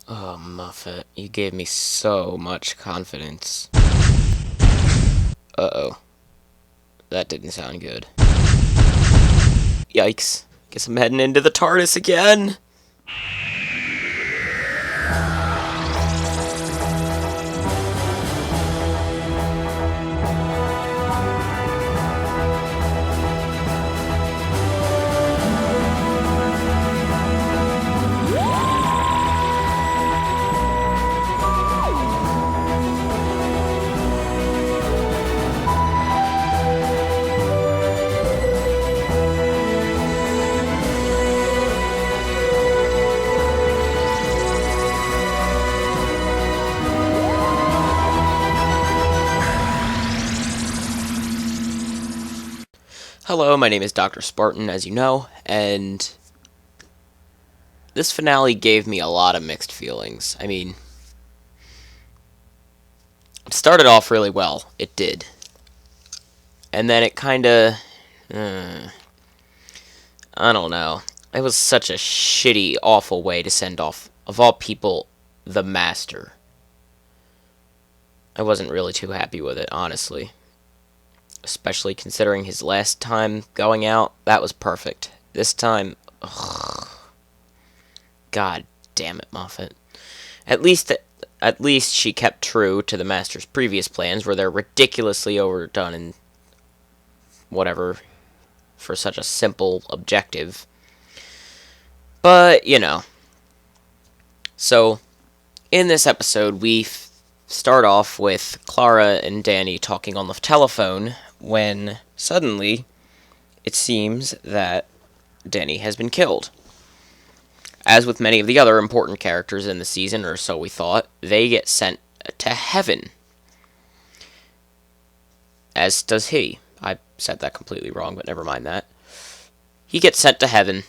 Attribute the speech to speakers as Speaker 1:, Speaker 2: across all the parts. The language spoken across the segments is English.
Speaker 1: Oh, Muffet, you gave me so much confidence. Uh-oh. That didn't sound good. Yikes. Guess I'm heading into the TARDIS again! Hello, my name is Dr. Spartan, as you know, and this finale gave me a lot of mixed feelings. I mean, it started off really well. It did. And then it kinda... I don't know. It was such a shitty, awful way to send off, of all people, the Master. I wasn't really too happy with it, honestly. Especially considering his last time going out, that was perfect. This time, ugh, God damn it, Moffat. At least, at least she kept true to the Master's previous plans, where they're ridiculously overdone and whatever for such a simple objective. But, you know. So, in this episode, we start off with Clara and Danny talking on the telephone when suddenly it seems that Danny has been killed. As with many of the other important characters in the season, or so we thought, they get sent to heaven. As does he. I said that completely wrong, but never mind that. He gets sent to heaven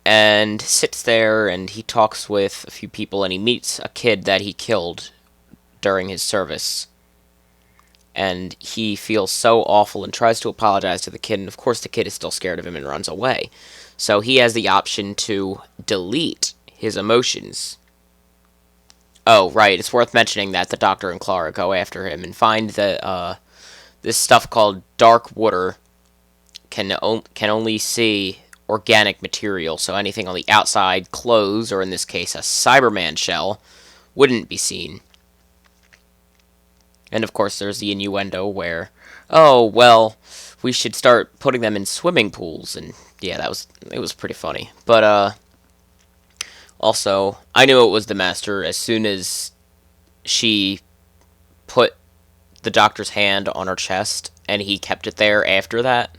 Speaker 1: and sits there and he talks with a few people and he meets a kid that he killed during his service. And he feels so awful and tries to apologize to the kid, and of course the kid is still scared of him and runs away. So he has the option to delete his emotions. Oh, right, it's worth mentioning that the Doctor and Clara go after him and find that this stuff called dark water can only see organic material, so anything on the outside, clothes, or in this case a Cyberman shell, wouldn't be seen. And of course there's the innuendo where, oh, well, we should start putting them in swimming pools, and yeah, it was pretty funny. But also, I knew it was the Master as soon as she put the Doctor's hand on her chest, and he kept it there after that.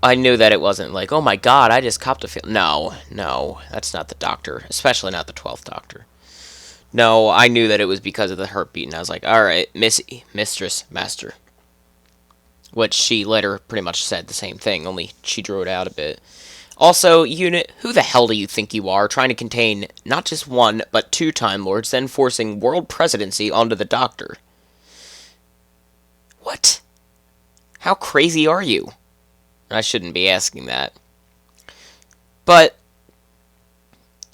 Speaker 1: I knew that it wasn't like, oh my god, I just copped a feel. No, that's not the Doctor, especially not the 12th Doctor. No, I knew that it was because of the heartbeat, and I was like, alright, Missy, Mistress, Master. Which she later pretty much said the same thing, only she drew it out a bit. Also, Unit, who the hell do you think you are, trying to contain not just one, but two Time Lords, then forcing world presidency onto the Doctor? What? How crazy are you? I shouldn't be asking that. But,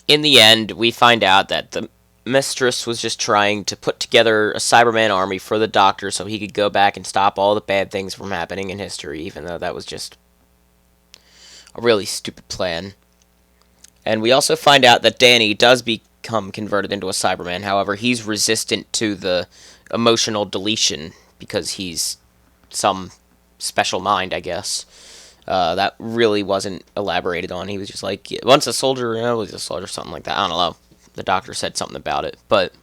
Speaker 1: in the end, we find out that the Mistress was just trying to put together a Cyberman army for the Doctor so he could go back and stop all the bad things from happening in history, even though that was just a really stupid plan. And we also find out that Danny does become converted into a Cyberman. However, he's resistant to the emotional deletion because he's some special mind, I guess. That really wasn't elaborated on. He was just like, once a soldier, was a soldier, something like that. I don't know. The Doctor said something about it. But,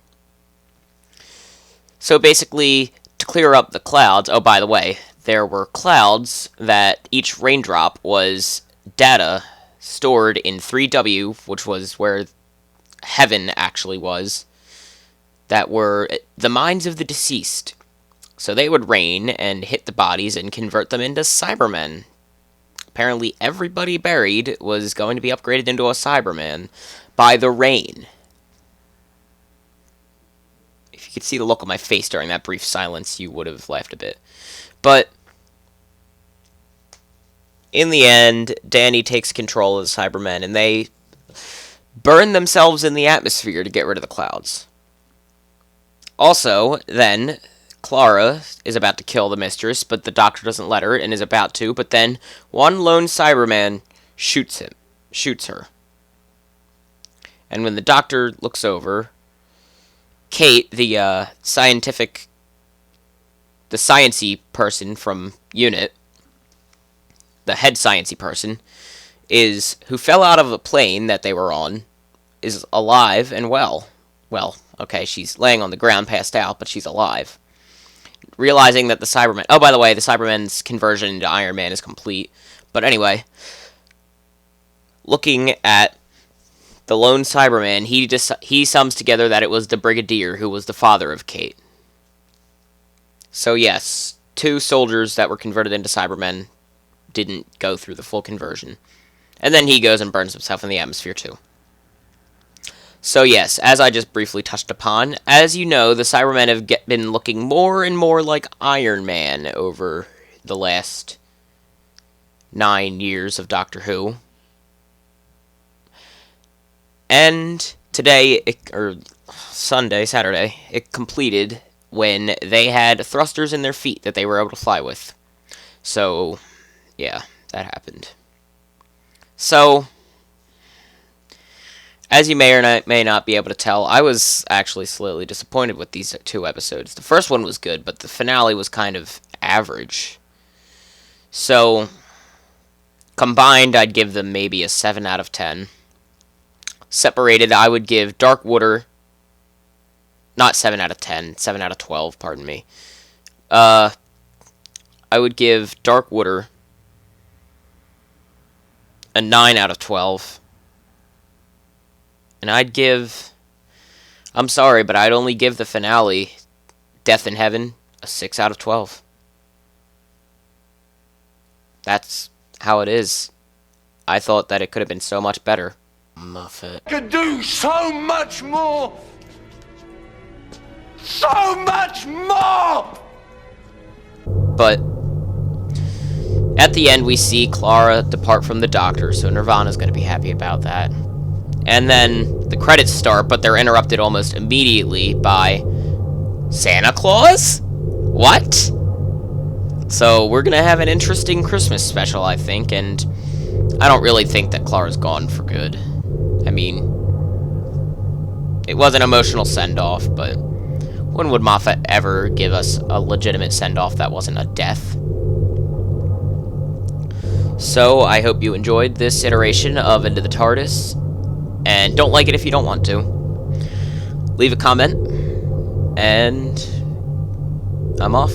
Speaker 1: so basically, to clear up the clouds, oh, by the way, there were clouds that each raindrop was data stored in 3W, which was where heaven actually was, that were the minds of the deceased. So they would rain and hit the bodies and convert them into Cybermen. Apparently everybody buried was going to be upgraded into a Cyberman by the rain. If you could see the look on my face during that brief silence, you would have laughed a bit. But in the end, Danny takes control of the Cybermen, and they burn themselves in the atmosphere to get rid of the clouds. Also, then, Clara is about to kill the mistress, but the doctor doesn't let her and is about to, but then one lone Cyberman shoots her. And when the doctor looks over, Kate, the sciencey person from Unit, the head sciencey person, who fell out of a plane that they were on, is alive and well. Well, okay, she's laying on the ground, passed out, but she's alive. Realizing that the Cyberman... Oh, by the way, the Cyberman's conversion into Iron Man is complete. But anyway, looking at the lone Cyberman, he sums together that it was the Brigadier who was the father of Kate. So yes, 2 soldiers that were converted into Cybermen didn't go through the full conversion. And then he goes and burns himself in the atmosphere too. So yes, as I just briefly touched upon, as you know, the Cybermen have been looking more and more like Iron Man over the last 9 years of Doctor Who. And today, Saturday, it completed when they had thrusters in their feet that they were able to fly with. So, yeah, that happened. So, as you may or may not be able to tell, I was actually slightly disappointed with these 2 episodes. The first one was good, but the finale was kind of average. So, combined, I'd give them maybe a 7 out of 10. Separated, I would give Darkwater, not 7 out of 10, 7 out of 12, pardon me. I would give Darkwater a 9 out of 12. And I'd give... I'm sorry, but I'd only give the finale, Death in Heaven, a 6 out of 12. That's how it is. I thought that it could have been so much better. Muffet.
Speaker 2: Could do so much more! So much more!
Speaker 1: But at the end, we see Clara depart from the Doctor, so Nirvana's going to be happy about that. And then the credits start, but they're interrupted almost immediately by Santa Claus? What? So we're going to have an interesting Christmas special, I think, and I don't really think that Clara's gone for good. I mean, it was an emotional send-off, but when would Moffat ever give us a legitimate send-off that wasn't a death? So, I hope you enjoyed this iteration of Into the TARDIS, and don't like it if you don't want to. Leave a comment, and I'm off.